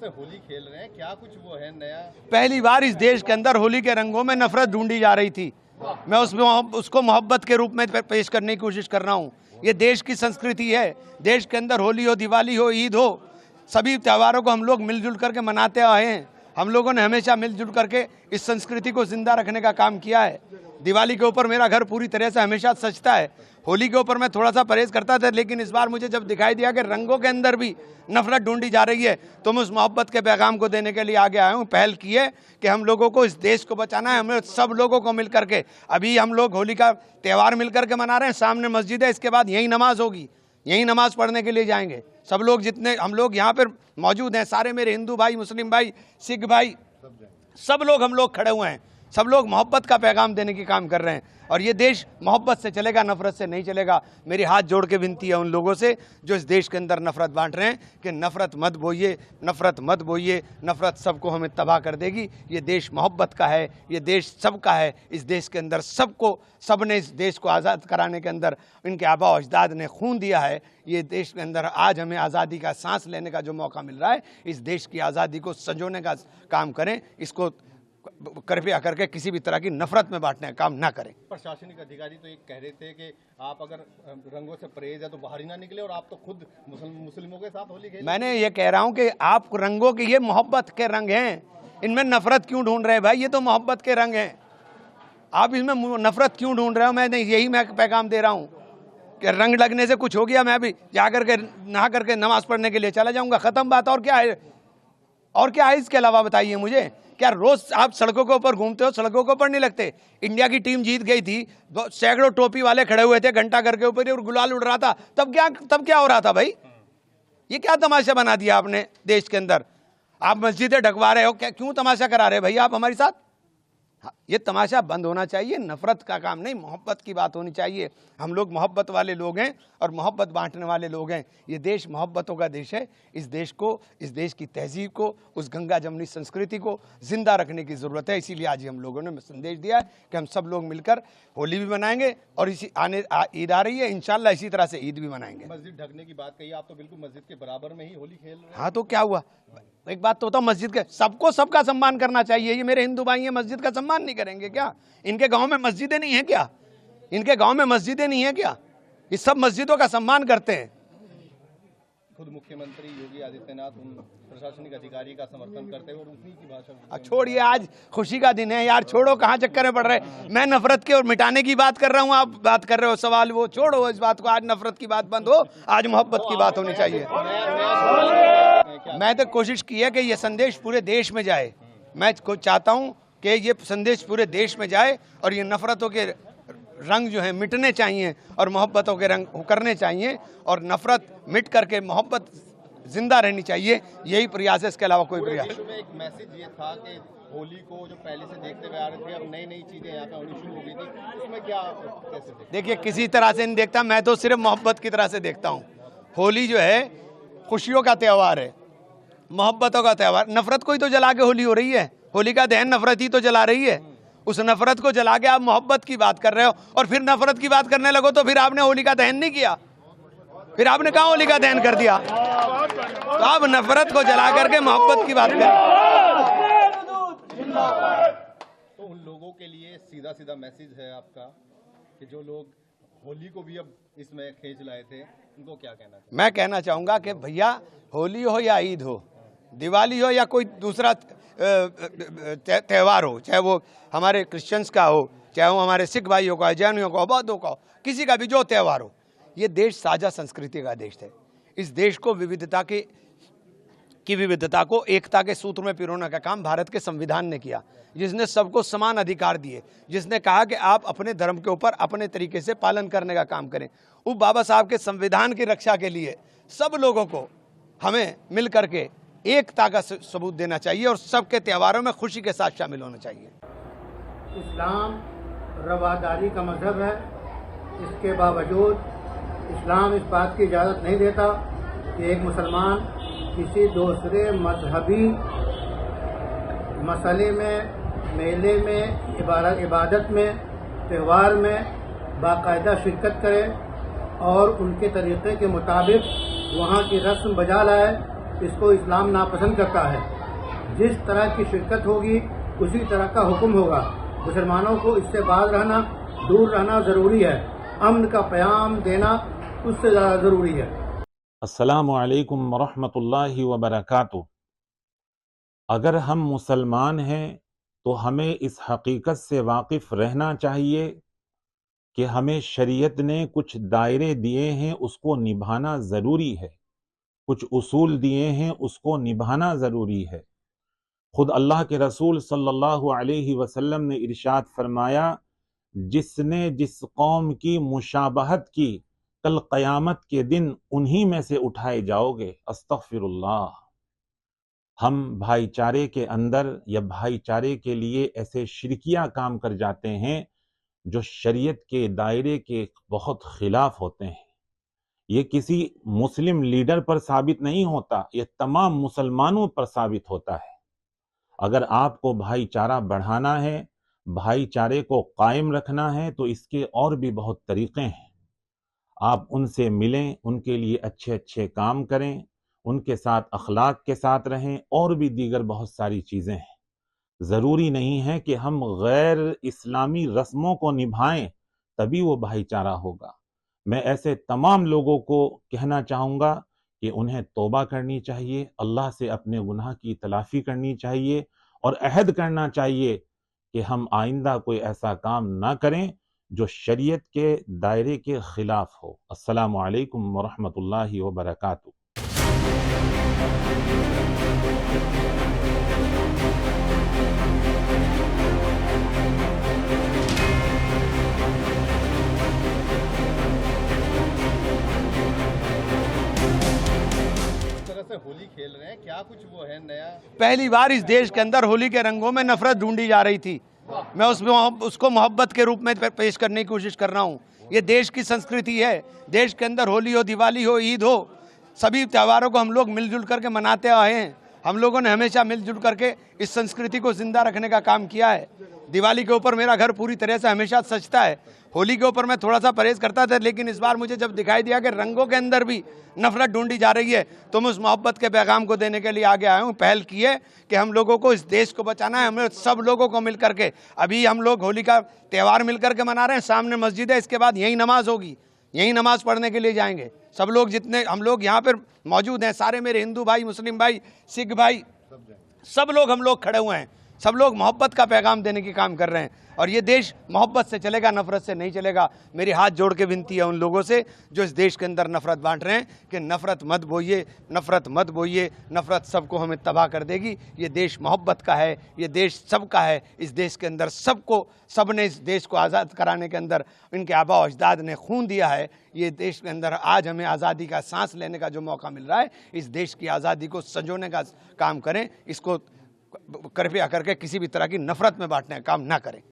से होली खेल रहे हैं, क्या कुछ वो है नया? पहली बार इस देश के अंदर होली के रंगों में नफरत ढूंढी जा रही थी। मैं उसको मोहब्बत के रूप में पेश करने की कोशिश कर रहा हूँ। ये देश की संस्कृति है। देश के अंदर होली हो, दिवाली हो, ईद हो, सभी त्योहारों को हम लोग मिलजुल करके मनाते आए हैं। हम लोगों ने हमेशा मिलजुल करके इस संस्कृति को जिंदा रखने का काम किया है। दिवाली के ऊपर मेरा घर पूरी तरह से हमेशा सजता है। होली के ऊपर मैं थोड़ा सा परहेज करता था, लेकिन इस बार मुझे जब दिखाई दिया कि रंगों के अंदर भी नफरत ढूंढी जा रही है, तो मैं उस मोहब्बत के पैगाम को देने के लिए आगे आया हूँ। पहल की है कि हम लोगों को इस देश को बचाना है। हमें सब लोगों को मिल करके, अभी हम लोग होली का त्यौहार मिल करके मना रहे हैं। सामने मस्जिद है, इसके बाद यही नमाज होगी, यही नमाज पढ़ने के लिए जाएंगे। सब लोग जितने हम लोग यहाँ पर मौजूद हैं, सारे मेरे हिंदू भाई, मुस्लिम भाई, सिख भाई, सब लोग हम लोग खड़े हुए हैं। सब लोग मोहब्बत का पैगाम देने की काम कर रहे हैं, और ये देश मोहब्बत से चलेगा, नफरत से नहीं चलेगा। मेरी हाथ जोड़ के विनती है उन लोगों से जो इस देश के अंदर नफरत बांट रहे हैं कि नफरत मत बोइए, नफरत मत बोइए। नफरत सबको हमें तबाह कर देगी। ये देश मोहब्बत का है, ये देश सबका है। इस देश के अंदर सबने इस देश को आज़ाद कराने के अंदर इनके आबा अजदाद ने खून दिया है। ये देश के अंदर आज हमें आज़ादी का सांस लेने का जो मौका मिल रहा है, इस देश की आज़ादी को संजोने का काम करें। इसको कृपया करके किसी भी तरह की नफरत में बांटने का काम ना करें। प्रशासनिक अधिकारी तो ये कह रहे थे कि आप अगर रंगों से परहेज है तो बाहर ही ना निकले, और आप तो खुद मुस्लिमों के साथ होली खेले। मैंने ये कह रहा हूँ कि आप रंगों के, ये मोहब्बत के रंग हैं, इनमें नफरत क्यों ढूंढ रहे हैं भाई? ये तो मोहब्बत के रंग हैं, आप इसमें नफरत क्यों ढूंढ रहे हो? मैं यही पैगाम दे रहा हूँ कि रंग लगने से कुछ हो गया, मैं भी जा करके नहा करके नमाज पढ़ने के लिए चला जाऊँगा, ख़त्म बात। और क्या है, और क्या है इसके अलावा बताइए मुझे? क्या रोज आप सड़कों के ऊपर घूमते हो, सड़कों के ऊपर नहीं लगते? इंडिया की टीम जीत गई थी, सैकड़ों टोपी वाले खड़े हुए थे घंटा घर के ऊपर और गुलाल उड़ रहा था। तब क्या हो रहा था भाई? ये क्या तमाशा बना दिया आपने देश के अंदर? आप मस्जिदें ढकवा रहे हो, क्या क्यों तमाशा करा रहे भाई आप हमारे साथ? ये तमाशा बंद होना चाहिए। नफरत का काम नहीं, मोहब्बत की बात होनी चाहिए। हम लोग मोहब्बत वाले लोग हैं और मोहब्बत बांटने वाले लोग हैं। ये देश मोहब्बतों का देश है। इस देश को, इस देश की तहजीब को, उस गंगा जमनी संस्कृति को जिंदा रखने की ज़रूरत है। इसीलिए आज हम लोगों ने संदेश दिया है कि हम सब लोग मिलकर होली भी मनाएंगे, और इसी ईद आ रही है, इंशाल्लाह इसी तरह से ईद भी मनाएंगे। मस्जिद ढकने की बात कही, आप तो बिल्कुल मस्जिद के बराबर में ही होली खेल रहे हैं। हाँ, तो क्या हुआ? एक बात तो बताओ, मस्जिद के सबको सबका सम्मान करना चाहिए। ये मेरे हिंदू भाई हैं, मस्जिद का सम्मान नहीं करेंगे क्या? इनके गांव में मस्जिदें नहीं हैं क्या? इनके गांव में मस्जिदें नहीं हैं क्या? ये सब मस्जिदों का सम्मान करते हैं। खुद मुख्यमंत्री योगी आदित्यनाथ उन प्रशासनिक अधिकारी का समर्थन करते हैं और उन्हीं की भाषा। छोड़िए, आज खुशी का दिन है यार, छोड़ो, कहाँ चक्कर में पड़ रहे। मैं नफरत के और मिटाने की बात कर रहा हूँ, आप बात कर रहे हो सवाल, वो छोड़ो इस बात को। आज नफरत की बात बंद हो, आज मोहब्बत की बात होनी चाहिए। मैं तो कोशिश की है कि ये संदेश पूरे देश में जाए। मैं चाहता हूँ कि ये संदेश पूरे देश में जाए, और ये नफरतों के रंग जो हैं मिटने चाहिए और मोहब्बतों के रंग उकरने चाहिए, और नफरत मिट करके मोहब्बत जिंदा रहनी चाहिए। यही प्रयास है, इसके अलावा कोई प्रयास। में एक मैसेज ये था कि होली को जो पहले से देखते हुए आ रहे थे, अब नई नई चीजें यहाँ पे होनी शुरू हो गई थी, उसमें क्या कैसे देखिए, किसी तरह से नहीं देखता मैं, तो सिर्फ मोहब्बत की तरह से देखता हूँ। होली जो है खुशियों का त्यौहार है, मोहब्बतों का त्यौहार। नफरत को ही तो जला के होली हो रही है। होली का दहन नफरत ही तो जला रही है। उस नफरत को जला के आप मोहब्बत की बात कर रहे हो, और फिर नफरत की बात करने लगो तो फिर आपने होली का दहन नहीं किया, फिर आपने कहाँ होली का दहन कर दिया? तो आप नफरत को जला करके मोहब्बत की बात करें। तो उन लोगों के लिए सीधा सीधा मैसेज है आपका कि जो लोग होली को भी अब इसमें खींच लाए थे, उनको क्या कहना चाहिए? मैं कहना चाहूँगा कि भैया, होली हो या ईद हो, दिवाली हो या कोई दूसरा त्यौहार हो, चाहे वो हमारे क्रिश्चियंस का हो, चाहे वो हमारे सिख भाइयों का, जैनियों का, बौद्धों का हो, किसी का भी जो त्यौहार हो, ये देश साझा संस्कृति का देश है। इस देश को विविधता को एकता के सूत्र में पिरोने का काम भारत के संविधान ने किया, जिसने सबको समान अधिकार दिए, जिसने कहा कि आप अपने धर्म के ऊपर अपने तरीके से पालन करने का काम करें। वो बाबा साहब के संविधान की रक्षा के लिए सब लोगों को हमें मिल करके एकता का सबूत देना चाहिए, और सबके त्योहारों में खुशी के साथ शामिल होना चाहिए। इस्लाम रवादारी का मजहब है। इसके बावजूद इस्लाम इस बात की इजाज़त नहीं देता कि एक मुसलमान किसी दूसरे मजहबी मसले में, मेले में, इबादत में, त्यौहार में बाकायदा शिरकत करे और उनके तरीक़े के मुताबिक वहाँ की रस्म बजा लाए इसको इस्लाम नापसंद करता है। जिस तरह की शिरकत होगी उसी तरह का हुक्म होगा। मुसलमानों को इससे बाज रहना, दूर रहना जरूरी है। अमन का प्याम देना उससे ज़्यादा ज़रूरी है। अस्सलामु अलैकुम वरहमतुल्लाहि वबरकातुहू। अगर हम मुसलमान हैं तो हमें इस हकीकत से वाकिफ़ रहना चाहिए कि हमें शरीयत ने कुछ दायरे दिए हैं, उसको निभाना ज़रूरी है। कुछ उसूल दिए हैं, उसको निभाना ज़रूरी है। खुद अल्लाह के रसूल सल्लल्लाहु अलैहि वसल्लम ने इरशाद फरमाया, जिसने जिस कौम की मुशाबहत की कल क़यामत के दिन उन्हीं में से उठाए जाओगे। अस्तग़फिरुल्लाह। हम भाईचारे के अंदर या भाईचारे के लिए ऐसे शिरकिया काम कर जाते हैं जो शरीयत के दायरे के बहुत खिलाफ होते हैं। ये किसी मुस्लिम लीडर पर साबित नहीं होता, ये तमाम मुसलमानों पर साबित होता है। अगर आपको भाईचारा बढ़ाना है, भाईचारे को कायम रखना है, तो इसके और भी बहुत तरीके हैं। आप उनसे मिलें, उनके लिए अच्छे अच्छे काम करें, उनके साथ अखलाक के साथ रहें, और भी दीगर बहुत सारी चीज़ें हैं। ज़रूरी नहीं है कि हम गैर इस्लामी रस्मों को निभाएं तभी वो भाईचारा होगा। मैं ऐसे तमाम लोगों को कहना चाहूँगा कि उन्हें तौबा करनी चाहिए, अल्लाह से अपने गुनाह की तलाफ़ी करनी चाहिए और अहद करना चाहिए कि हम आइंदा कोई ऐसा काम ना करें जो शरीयत के दायरे के खिलाफ हो। अस्सलामु अलैकुम वरहमतुल्लाहि वबरकातुहू। से होली खेल रहे हैं, क्या कुछ वो है नया? पहली बार इस देश के अंदर होली के रंगों में नफरत ढूंढी जा रही थी। मैं उसको मोहब्बत के रूप में पेश करने की कोशिश कर रहा हूँ। ये देश की संस्कृति है। देश के अंदर होली हो, दिवाली हो, ईद हो, सभी त्योहारों को हम लोग मिलजुल करके मनाते आए हैं। हम लोगों ने हमेशा मिलजुल करके इस संस्कृति को जिंदा रखने का काम किया है। दिवाली के ऊपर मेरा घर पूरी तरह से हमेशा सजता है। होली के ऊपर मैं थोड़ा सा परहेज करता था, लेकिन इस बार मुझे जब दिखाई दिया कि रंगों के अंदर भी नफरत ढूंढी जा रही है, तो मैं उस मोहब्बत के पैगाम को देने के लिए आगे आया हूँ। पहल की है कि हम लोगों को इस देश को बचाना है। हमें सब लोगों को मिल करके, अभी हम लोग होली का त्यौहार मिल करके मना रहे हैं। सामने मस्जिद है, इसके बाद यही नमाज होगी, यही नमाज पढ़ने के लिए जाएंगे। सब लोग जितने हम लोग यहाँ पर मौजूद हैं, सारे मेरे हिंदू भाई, मुस्लिम भाई, सिख भाई, सब लोग हम लोग खड़े हुए हैं। सब लोग मोहब्बत का पैगाम देने की काम कर रहे हैं और ये देश मोहब्बत से चलेगा, नफरत से नहीं चलेगा। मेरी हाथ जोड़ के विनती है उन लोगों से जो इस देश के अंदर नफरत बांट रहे हैं कि नफरत मत बोइए, नफरत मत बोइए। नफरत सबको हमें तबाह कर देगी। ये देश मोहब्बत का है, ये देश सबका है। इस देश के अंदर सब ने इस देश को आज़ाद कराने के अंदर इनके आबा और अजदाद ने खून दिया है। ये देश के अंदर आज हमें आज़ादी का सांस लेने का जो मौका मिल रहा है, इस देश की आज़ादी को संजोने का काम करें। इसको कृपया करके किसी भी तरह की नफरत में बांटने का काम ना करें।